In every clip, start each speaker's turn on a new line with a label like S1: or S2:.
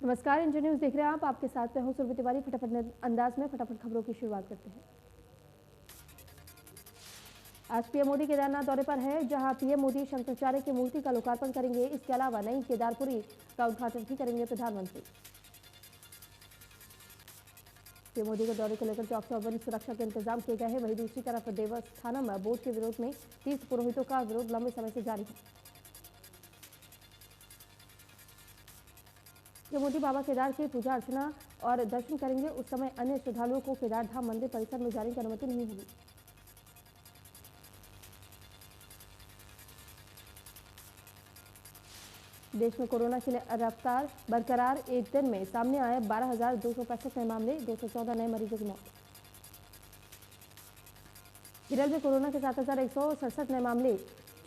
S1: नमस्कार, India news देख रहे हैं आप। आपके साथ मैं हूं सुरभि तिवारी। फटाफट अंदाज में फटाफट खबरों की शुरुआत करते हैं। आज पीएम मोदी केदारनाथ दौरे पर है, जहां पीएम मोदी शंकराचार्य की मूर्ति का लोकार्पण करेंगे। इसके अलावा नई केदारपुरी का उद्घाटन भी करेंगे प्रधानमंत्री। पीएम मोदी के दौरे को लेकर चौकसी और बड़ी सुरक्षा के इंतजाम किए गए हैं। वहीं दूसरी तरफ देवस्थानम बोर्ड के विरोध में 30 पुरोहितों का विरोध लंबे समय से जारी है। पीएम मोदी बाबा केदार की पूजा अर्चना और दर्शन करेंगे। उस समय अन्य श्रद्धालुओं को केदार धाम मंदिर परिसर में जाने की अनुमति नहीं होगी। देश में कोरोना की रफ्तार बरकरार। एक दिन में सामने आए 12,265 नए मामले, 214 नए मरीजों की मौत। केरल में कोरोना के 7,167 नए मामले,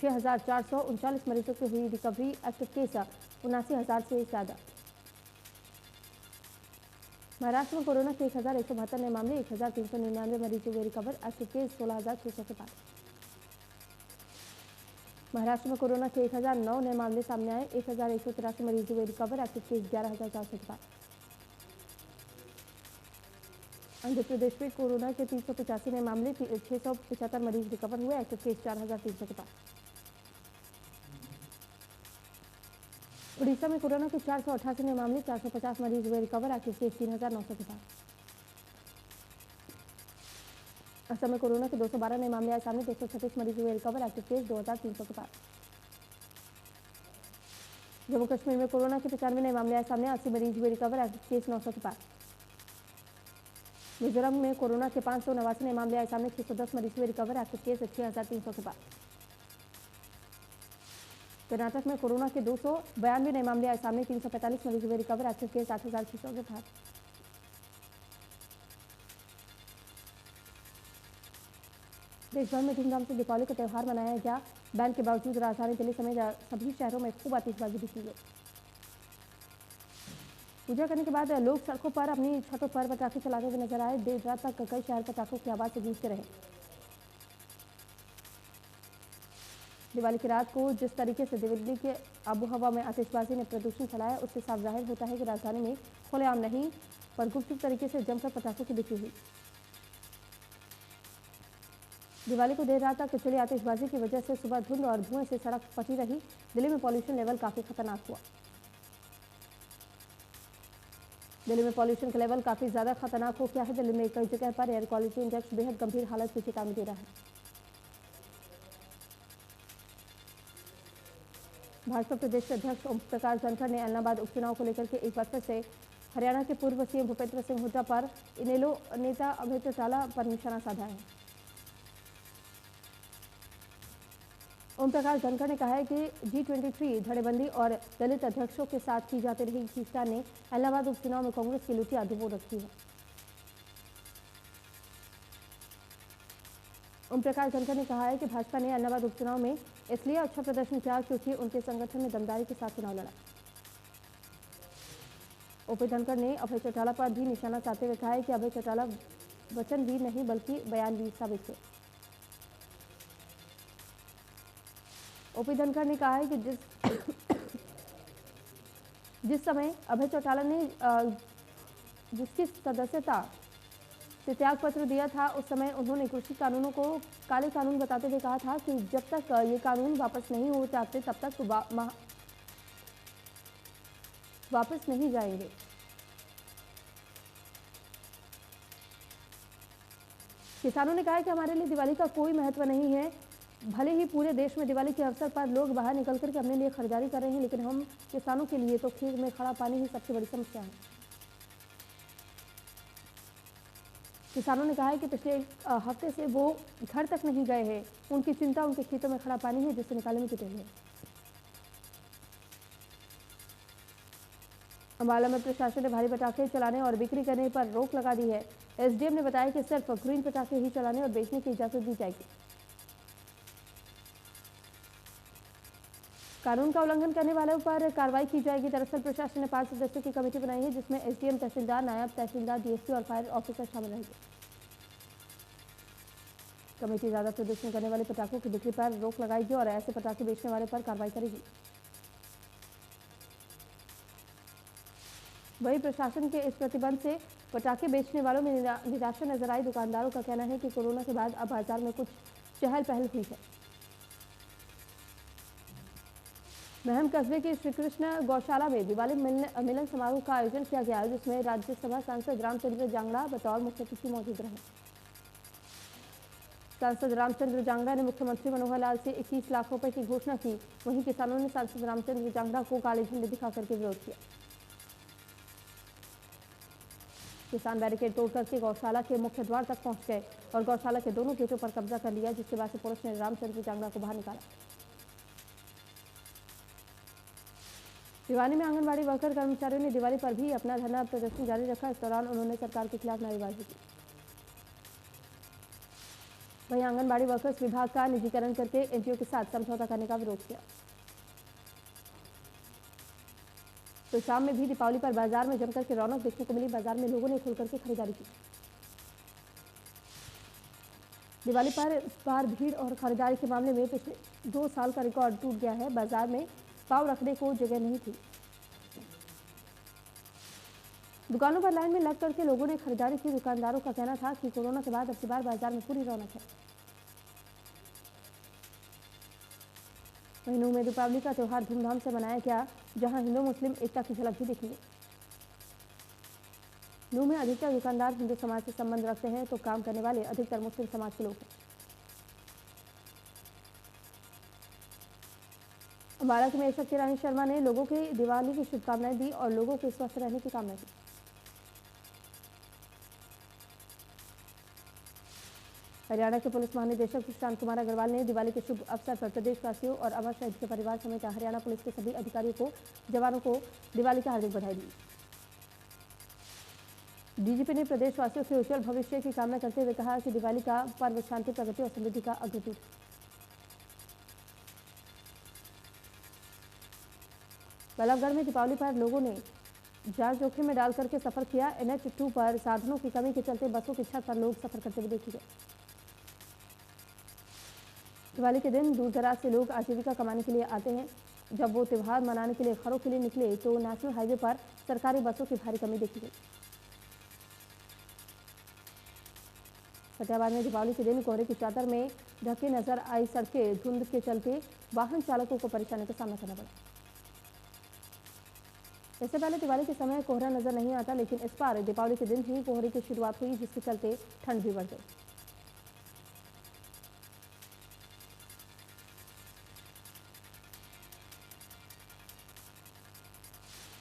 S1: 6,439 मरीजों की हुई रिकवरी। एक्टिव केस 79,000 से ज्यादा। महाराष्ट्र में कोरोना के 1,172 नए मामले, 1,399 मरीजों हुए रिकवर। एक्टिव केस 16,600 के पार। महाराष्ट्र में कोरोना के 1,009 नए मामले सामने आए, 1,183 मरीज हुए रिकवर। एक्टिव केस 11,400 के पार। आंध्र प्रदेश में कोरोना के 385 नए मामले, 675 मरीज रिकवर हुए। एक्टिव केस 4,300 के पार। उड़ीसा में कोरोना के 488 नए मामले, 450 मरीज हुए रिकवर। एक्टिव केस 3,900 के पार। असम में कोरोना के 212 नए मामले आए सामने, 236 मरीज हुए रिकवर। एक्टिव केस 2,300 के पार। जम्मू कश्मीर में कोरोना के 95 नए मामले आए सामने, 80 मरीज हुए रिकवर। एक्टिव केस 900 के पार। मिजोरम में कोरोना के 589 नए मामले आए सामने, 610 मरीज हुए रिकवर। एक्टिव केस 6,300 के पार। कर्नाटक में कोरोना के 292 नए मामले आए सामने, 345 मरीज हुए रिकवर। एक्टिव केस 8,600 के पार। देश भर में धूमधाम से दीपावली का त्यौहार मनाया गया। बैन के बावजूद राजधानी दिल्ली समेत सभी शहरों में खूब आतिशबाजी दिखी गई। पूजा करने के बाद लोग सड़कों पर अपनी छतों पर पटाखे चलाते हुए नजर आए। देर रात तक कई शहर पटाखों की आवाज से गूंजते रहे। दिवाली की रात को जिस तरीके से दिल्ली के आबोहवा में आतिशबाजी ने प्रदूषण फैलाया, उससे साफ जाहिर होता है कि राजधानी में खुलेआम नहीं पर गुपचुप तरीके से जमकर पटाखों की बिक्री हुई। दिवाली को देर रात तक चली आतिशबाजी की वजह से सुबह धुंध और धुएं से सड़क फटी रही। दिल्ली में पॉल्यूशन लेवल काफी खतरनाक हुआ। दिल्ली में पॉल्यूशन का लेवल काफी ज्यादा खतरनाक हो गया है। दिल्ली में कई जगह पर एयर क्वालिटी इंडेक्स बेहद गंभीर हालत की चेतावनी दे रहा है। भाजपा प्रदेश अध्यक्ष ओम प्रकाश धनखड़ ने ऐलनाबाद उपचुनाव को लेकर के एक बार फिर से हरियाणा के पूर्व सीएम भूपेंद्र सिंह हुड्डा पर इनेलो नेता अभय चौटाला पर निशाना साधा है। ओम प्रकाश धनखड़ ने कहा है कि G23 धड़ेबंदी और दलित अध्यक्षों के साथ की जाती रही खींचतान ने ऐलनाबाद उपचुनाव में कांग्रेस की लुटिया डुबो रखी है। ओम प्रकाश धनखड़ ने कहा है कि भाजपा ने ऐलनाबाद उपचुनाव में इसलिए अच्छा प्रदर्शन किया क्योंकि उनके संगठन ने दमदारी के साथ चुनाव लड़ा। ओपी धनखड़ ने अभय चौटाला पर भी निशाना साधते हुए कहा है कि अभय चौटाला वचनवीर नहीं बल्कि बयानवीर साबित हुए। ओपी धनखड़ ने कहा है कि जिस समय अभय चौटाला ने जिसकी सदस्यता से त्याग पत्र दिया था, उस समय उन्होंने कृषि कानूनों को काले कानून बताते हुए कहा था कि जब तक ये कानून वापस नहीं हो जाते तब तक वापस नहीं जाएंगे। किसानों ने कहा है कि हमारे लिए दिवाली का कोई महत्व नहीं है। भले ही पूरे देश में दिवाली के अवसर पर लोग बाहर निकल करके अपने लिए खरीदारी कर रहे हैं, लेकिन हम किसानों के लिए तो खेत में खड़ा पानी ही सबसे बड़ी समस्या है। किसानों ने कहा है कि पिछले हफ्ते से वो घर तक नहीं गए हैं। उनकी चिंता उनके खेतों में खड़ा पानी है, जिससे निकालने में जुटे हुए हैं। अंबाला में प्रशासन ने भारी पटाखे चलाने और बिक्री करने पर रोक लगा दी है। एसडीएम ने बताया कि सिर्फ ग्रीन पटाखे ही चलाने और बेचने की इजाजत दी जाएगी। कानून का उल्लंघन करने वालों पर कार्रवाई की जाएगी। दरअसल प्रशासन ने 5 सदस्यों की कमेटी बनाई है, जिसमें एसडीएम, तहसीलदार, नायब तहसीलदार, डीएसपी और फायर ऑफिसर शामिल रहेंगे। कमेटी ज्यादा प्रदूषण करने वाले पटाखों की बिक्री पर रोक लगाएगी और ऐसे पटाखे बेचने वाले पर कार्रवाई करेगी। वहीं प्रशासन के इस प्रतिबंध से पटाखे बेचने वालों में निराशा नजर आई। दुकानदारों का कहना है कि कोरोना के बाद अब बाजार में कुछ चहल पहल हुई है। महम कस्बे की श्रीकृष्ण गौशाला में दिवाली मिलन समारोह का आयोजन किया गया, जिसमें राज्यसभा सांसद रामचंद्र जांगड़ा बतौर मुख्य अतिथि मौजूद रहे। सांसद रामचंद्र जांगड़ा ने मुख्यमंत्री मनोहर लाल से 21 लाख रुपए की घोषणा की। वहीं किसानों ने सांसद रामचंद्र जांगड़ा को काले झंडे दिखाकर के विरोध किया। किसान बैरिकेड तोड़ करके गौशाला के मुख्य द्वार तक पहुंच गए और गौशाला के दोनों गेटों पर कब्जा कर लिया, जिसके बाद से पुलिस ने रामचंद्र जांगड़ा को बाहर निकाला। भिवानी में आंगनबाड़ी वर्कर कर्मचारियों ने दिवाली पर भी अपना धरना प्रदर्शन जारी रखा। इस दौरान उन्होंने सरकार के खिलाफ नारेबाजी की। वहीं आंगनबाड़ी वर्कर्स विभाग का निजीकरण करके एनजीओ के साथ समझौता करने का विरोध किया। तो शाम में भी दीपावली पर बाजार में जमकर के रौनक देखने को मिली। बाजार में लोगों ने खुलकर के खरीदारी की। दिवाली पर इस बार भीड़ और खरीदारी के मामले में पिछले 2 साल का रिकॉर्ड टूट गया है। बाजार में पाव रखने को जगह नहीं थी। दुकानों पर लाइन में लग करके लोगों ने खरीदारी की। दुकानदारों का कहना था कि कोरोना के बाद अब की बार बाजार में पूरी रौनक है। वहीं नूंह में दीपावली का त्योहार धूमधाम से मनाया गया, जहां हिंदू मुस्लिम एकता की झलक भी दिखी। नूंह में अधिकतर दुकानदार हिंदू समाज से संबंध रखते हैं, तो काम करने वाले अधिकतर मुस्लिम समाज के लोग हैं। अम्बाला की मेयर शक्ति रानी शर्मा ने लोगों की दिवाली की शुभकामनाएं दी और लोगों के स्वस्थ रहने की कामना की। हरियाणा के पुलिस महानिदेशक प्रशांत कुमार अग्रवाल ने दिवाली के शुभ अवसर पर प्रदेशवासियों और अमर शहीद के परिवार समेत हरियाणा पुलिस के सभी अधिकारियों को, जवानों को दिवाली की हार्दिक बधाई दी। डीजीपी ने प्रदेशवासियों के उज्जवल भविष्य की कामना करते हुए कहा कि दिवाली का पर्व शांति, प्रगति और समृद्धि का अग्रदूत है। बल्लभगढ़ में दीपावली पर लोगों ने जान जोखिम में डाल करके सफर किया। NH 2 पर साधनों की कमी के चलते बसों की छत पर लोग सफर करते हुए देखे गए। दिवाली के दिन दूर दराज से लोग आजीविका कमाने के लिए आते हैं। जब वो त्यौहार मनाने के लिए घरों के लिए निकले तो नेशनल हाईवे पर सरकारी बसों की भारी कमी देखी गई। फतेहाबाद में दीपावली के दिन कोहरे की चादर में ढके नजर आई सड़कें। धुंध के चलते वाहन चालकों को परेशानी का सामना करना पड़ा। इससे पहले दिवाली के समय कोहरा नजर नहीं आता, लेकिन इस बार दीपावली के दिन ही कोहरे की शुरुआत हुई, जिसके चलते ठंड भी बढ़ गई।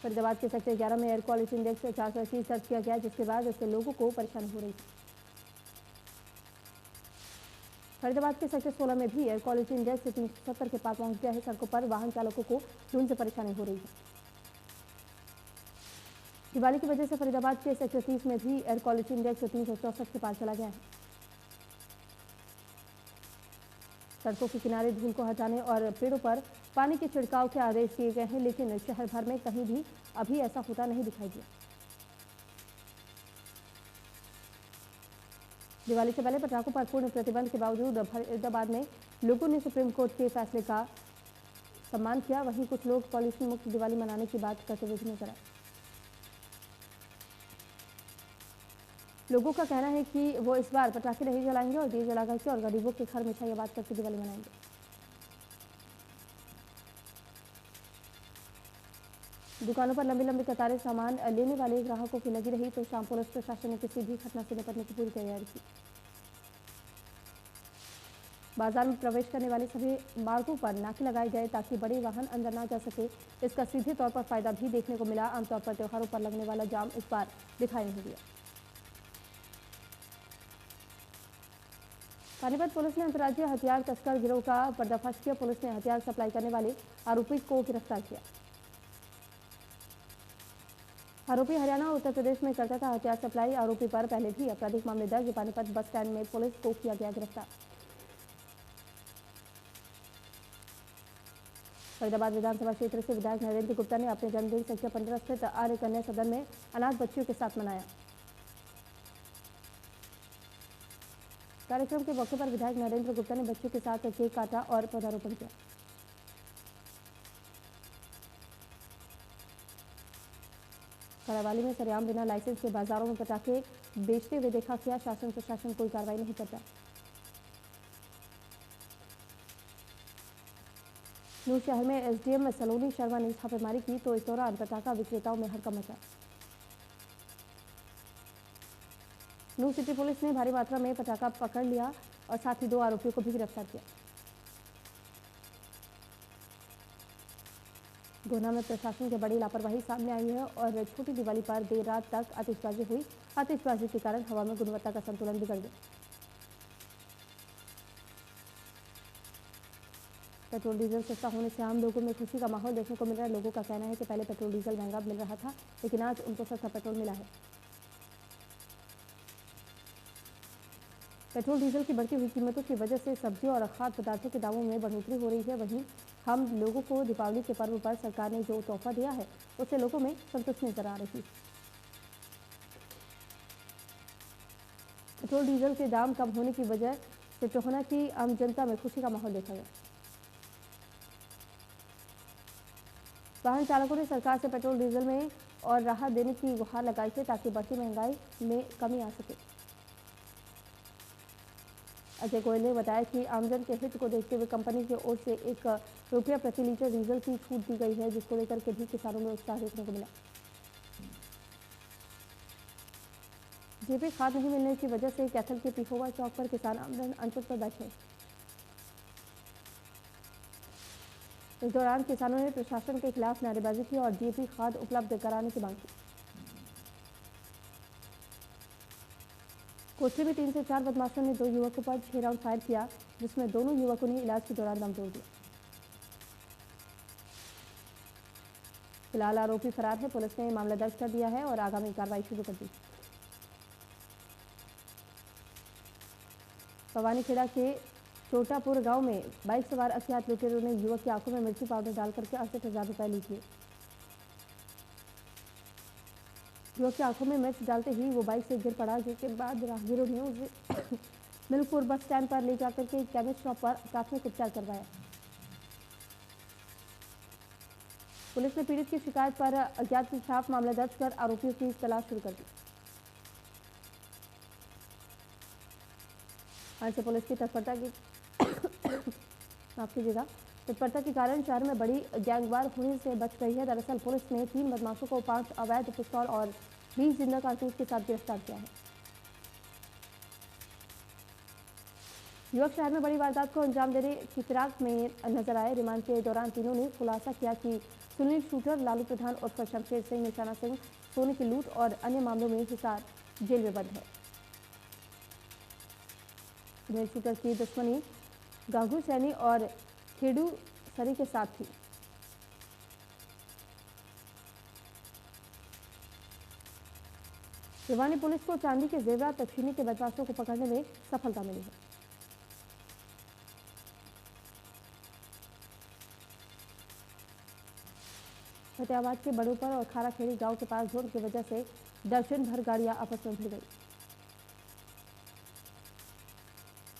S1: फरीदाबाद के सेक्टर 11 में एयर क्वालिटी इंडेक्स 421 दर्ज किया गया, जिसके बाद इससे लोगों को परेशानी हो रही थी। फरीदाबाद के सेक्टर 16 में भी एयर क्वालिटी इंडेक्स 370 के पार पहुंच गया है। सड़कों पर वाहन चालकों को धुंध से परेशानी हो रही है। दिवाली की वजह से फरीदाबाद के सेक्टर 30 में भी एयर क्वालिटी इंडेक्स 364 के पार चला गया है। सड़कों के किनारे धूल को हटाने और पेड़ों पर पानी के छिड़काव के आदेश दिए गए हैं, लेकिन शहर भर में कहीं भी अभी ऐसा होता नहीं दिखाई दिया। दिवाली से पहले पटाखों पर पूर्ण प्रतिबंध के बावजूद फरीदाबाद में लोगों ने सुप्रीम कोर्ट के फैसले का सम्मान किया। वहीं कुछ लोग पॉल्यूशन मुक्त दिवाली मनाने की बात करते हुए भी नजर आए। लोगों का कहना है कि वो इस बार पटाखे नहीं जलाएंगे और दिए जला करके और गरीबों के घर मिठाइयां बांट करके दिवाली मनाएंगे। दुकानों पर लंबी लंबी कतारें सामान लेने वाले ग्राहकों की लगी रही, तो शाम पुलिस प्रशासन ने किसी भी घटना से निपटने की पूरी तैयारी की। बाजार में प्रवेश करने वाले सभी मार्गों पर नाके लगाए गए ताकि बड़े वाहन अंदर ना जा सके। इसका सीधे तौर पर फायदा भी देखने को मिला। आमतौर पर त्योहारों पर लगने वाला जाम इस बार दिखाई नहीं दिया। पानीपत पुलिस ने अंतर्राज्यीय हथियार तस्कर गिरोह का पर्दाफाश किया। पुलिस ने हथियार सप्लाई करने वाले आरोपी को गिरफ्तार किया। आरोपी हरियाणा और उत्तर प्रदेश में करता था हथियार सप्लाई। आरोपी पर पहले भी आपराधिक मामले दर्ज। पानीपत बस स्टैंड में पुलिस को किया गया गिरफ्तार। फरीदाबाद विधानसभा क्षेत्र से विधायक नरेंद्र गुप्ता ने अपने जन्मदिन सेक्टर 15 स्थित आर्य कन्या सदन में अनाथ बच्चियों के साथ मनाया। कार्यक्रम के मौके पर विधायक नरेंद्र गुप्ता ने बच्चों के साथ केक काटा और पौधारोपण किया। करावाली में सरेआम बिना लाइसेंस के बाजारों में पटाखे बेचते हुए देखा गया। शासन प्रशासन कोई कार्रवाई नहीं करता। नूर शहर में एसडीएम सलोनी शर्मा ने छापेमारी की तो इस दौरान पटाखा विक्रेताओं में हड़कंप मचा। नूर सिटी पुलिस ने भारी मात्रा में पटाखा पकड़ लिया और साथ ही 2 आरोपियों को भी गिरफ्तार किया। गोना में प्रशासन की बड़ी लापरवाही सामने आई है और छोटी दिवाली पर देर रात तक आतिशबाजी हुई। आतिशबाजी के कारण हवा में गुणवत्ता का संतुलन बिगड़ गया। पेट्रोल डीजल सस्ता होने से आम लोगों में खुशी का माहौल देखने को मिल रहा है। लोगों का कहना है कि पहले पेट्रोल डीजल महंगा मिल रहा था, लेकिन आज उनको सस्ता पेट्रोल मिला है। पेट्रोल डीजल की बढ़ती हुई कीमतों की वजह से सब्जियों और खाद्य पदार्थों के दामों में बढ़ोतरी हो रही है। वहीं हम लोगों को दीपावली के पर्व पर सरकार ने जो तोहफा दिया है उससे लोगों में संतुष्टि नजर आ रही है। पेट्रोल डीजल के दाम कम होने की वजह से टोहना की आम जनता में खुशी का माहौल देखा गया। वाहन चालकों ने सरकार से पेट्रोल डीजल में और राहत देने की गुहार लगाई है ताकि बढ़ती महंगाई में कमी आ सके। अजय गोयल ने बताया कि आमजन के हित को देखते हुए कंपनी की ओर से ₹1 प्रति लीटर डीजल की छूट दी गई है, जिसको लेकर के भी किसानों में उत्साह देखने को मिला। जेपी खाद नहीं मिलने की वजह से कैथल के पिहोवा चौक पर किसान आमरण अनशन पर बैठे। इस दौरान किसानों ने प्रशासन के खिलाफ नारेबाजी की और डीएपी खाद उपलब्ध कराने की मांग की। कोठरी में 3 से 4 बदमाशों ने 2 युवकों पर 6 राउंड फायर किया, जिसमें दोनों युवकों ने इलाज के दौरान दम तोड़ दिया। फिलहाल आरोपी फरार है। पुलिस ने मामला दर्ज कर दिया है और आगामी कार्रवाई शुरू कर दी। भवानीखेड़ा के चोटापुर गांव में बाइक सवार अज्ञात लुटेरों ने युवक की आंखों में मिर्ची पाउडर डालकर के 68,000 रुपए लूट लिए। युवक की आंखों में मिर्च डालते ही वो बाइक से गिर पड़ा, जिसके बाद राहगीरों ने उसे मिल्कपुर बस स्टैंड पर ले जाकर के केमिस्ट शॉप पर प्राथमिक उपचार करवाया। पुलिस ने पीड़ित की शिकायत पर अज्ञात के खिलाफ मामला दर्ज कर आरोपियों की तलाश शुरू कर दी। आज से पुलिस की तत्परता की माफ कीजिएगा तत्परता के कारण शहर में बड़ी गैंगवार होने से बच गई है। दरअसल पुलिस ने 3 बदमाशों को 5 अवैध पिस्तौल और 20 जिंदा कारतूस के साथ गिरफ्तार किया है। युवक शहर में बड़ी वारदात को अंजाम देने की फिराक में नजर आए। रिमांड के दौरान तीनों ने खुलासा किया कि सुनील शूटर, लालू प्रधान उर्फ शमशेर सिंह, निशाना सिंह सोने की लूट और अन्य मामलों में हिसार जेल में बंद है। सुनील शूटर की दुश्मनी गांगू सैनी और खेडू सरी के साथ थी। भिवानी पुलिस को चांदी के जेवरात छीनने के बदमाशों को पकड़ने में सफलता मिली है। फतेहाबाद के बड़ूपर और खाराखेड़ी गांव के पास झोंड की वजह से दर्जन भर गाड़ियां आपस में भिड़ गई।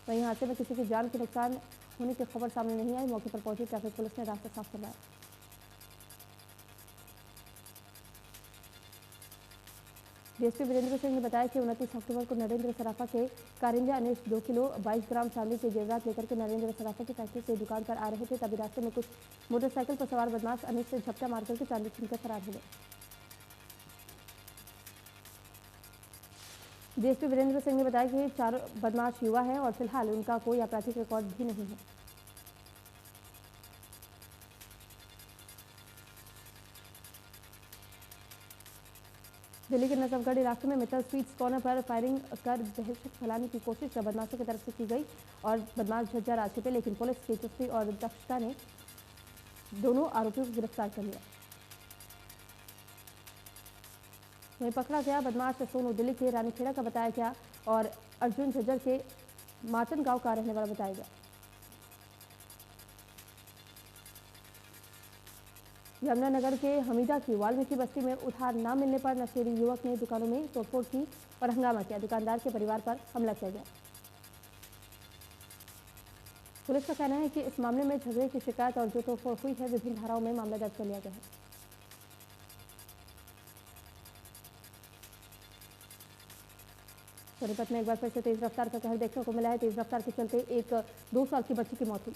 S1: वहीं हादसे में किसी की जान के नुकसान होने की खबर सामने नहीं आई। मौके पर पहुंची ट्रैफिक पुलिस ने रास्ता साफ करवाया। डीएसपी वीरेंद्र सिंह ने बताया कि 29 अक्टूबर को नरेंद्र सराफा के कारिंदे अनिश 2 किलो 22 ग्राम चांदी के जेवरात लेकर के नरेंद्र सराफा की फैक्ट्री से दुकान पर आ रहे थे। तभी रास्ते में कुछ मोटरसाइकिल पर सवार बदमाश अनिश से झपटा मारकर के चांदी छीनकर फरार हो गए। डीएसपी वीरेंद्र सिंह ने बताया कि 4 बदमाश युवा हैं और फिलहाल उनका कोई आपराधिक रिकॉर्ड भी नहीं है। दिल्ली के नजफगढ़ इलाके में मित्तल स्वीट्स कॉर्नर पर फायरिंग कर दहशत फैलाने की कोशिश बदमाशों की तरफ से की गई और बदमाश झज्जा आ चुके, लेकिन पुलिस की चुस्ती और दक्षता ने दोनों आरोपियों को गिरफ्तार कर लिया। वहीं पकड़ा गया बदमाश सोनू दिल्ली के रानीखेड़ा का बताया गया और अर्जुन झज्जर के मातन गांव का रहने वाला बताया गया। यमुनानगर के हमीदा की वाल्मीकि बस्ती में उधार न मिलने पर नशेड़ी युवक ने दुकानों में तोड़फोड़ की और हंगामा किया। दुकानदार के परिवार पर हमला किया गया। पुलिस का कहना है कि इस मामले में झगड़े की शिकायत और जो तोड़फोड़ हुई है विभिन्न धाराओं में मामला दर्ज कर लिया गया है। सोनीपत में एक बार फिर से तेज रफ्तार का कहर देखने को मिला है। तेज रफ्तार के चलते एक 2 साल की बच्ची की मौत हुई।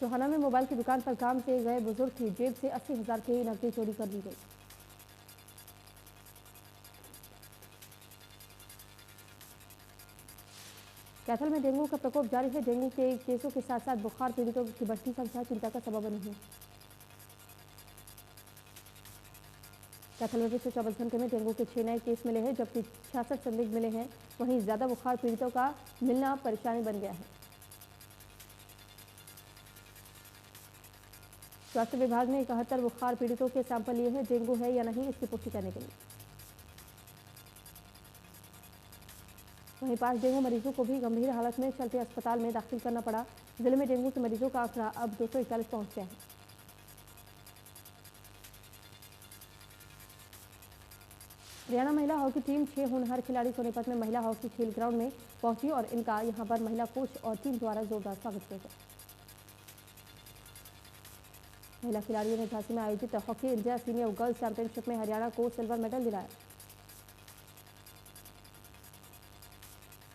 S1: टोहाना में मोबाइल की दुकान पर काम से गए बुजुर्ग की जेब से 80,000 की नकदी चोरी कर ली गई। कैथल में डेंगू का प्रकोप जारी है। डेंगू के केसों के साथ साथ बुखार पीड़ितों की बढ़ती संख्या चिंता का सबब बनी है। कैथल में पिछले 24 घंटे में डेंगू के 6 नए केस मिले हैं, जबकि 66 संदिग्ध मिले हैं। वहीं ज्यादा बुखार पीड़ितों का मिलना परेशानी बन गया है। स्वास्थ्य विभाग ने 71 बुखार पीड़ितों के सैंपल लिए हैं। डेंगू है या नहीं, इसकी पुष्टि करने के लिए वहीं 5 डेंगू मरीजों को भी गंभीर हालत में चलते अस्पताल में दाखिल करना पड़ा। जिले में डेंगू के मरीजों का आंकड़ा अब 241 पहुंच गया है। हरियाणा महिला हॉकी टीम 6 होनहार खिलाड़ी सोनीपत में महिला हॉकी खेल ग्राउंड में पहुंची और इनका यहां पर महिला कोच और टीम द्वारा जोरदार स्वागत किया गया। महिला खिलाड़ियों ने झांसी में आयोजित hockey India senior girls championship में हरियाणा को सिल्वर मेडल दिलाया।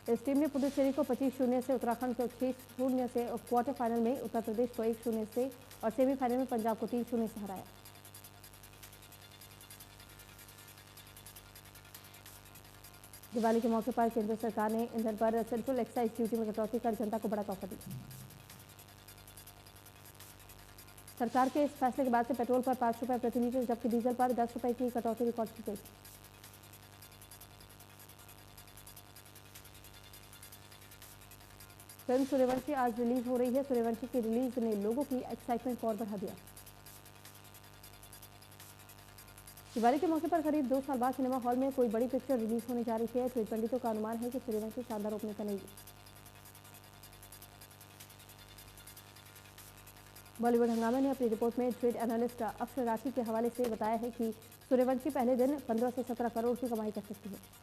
S1: इस टीम ने पुडुचेरी को 25-0 से, उत्तराखंड को 6-0 से, क्वार्टर फाइनल में उत्तर प्रदेश को 1-0 से और सेमीफाइनल में पंजाब को 3-0 से हराया। दिवाली के मौके पर केंद्र सरकार ने ईंधन पर सेंट्रल एक्साइज ड्यूटी में कटौती कर जनता को बड़ा तोहफा दिया। सरकार के इस फैसले के बाद से पेट्रोल पर 5 रुपए प्रति लीटर, जबकि डीजल पर 10 रुपए की कटौती रिकॉर्ड की गई। फिल्म सूर्यवंशी आज रिलीज हो रही है। सूर्यवंशी की रिलीज ने लोगों की एक्साइटमेंट और बढ़ा दिया। दिवाली के मौके पर करीब 2 साल बाद सिनेमा हॉल में कोई बड़ी पिक्चर रिलीज होने जा रही है। ट्रेड पंडितों का अनुमान है कि सूर्यवंशी शानदार ओपनिंग करेगी। बॉलीवुड हंगामा ने अपनी रिपोर्ट में ट्रेड एनालिस्ट अक्षर राठी के हवाले से बताया है कि सूर्यवंशी पहले दिन 15 से 17 करोड़ की कमाई कर सकती है।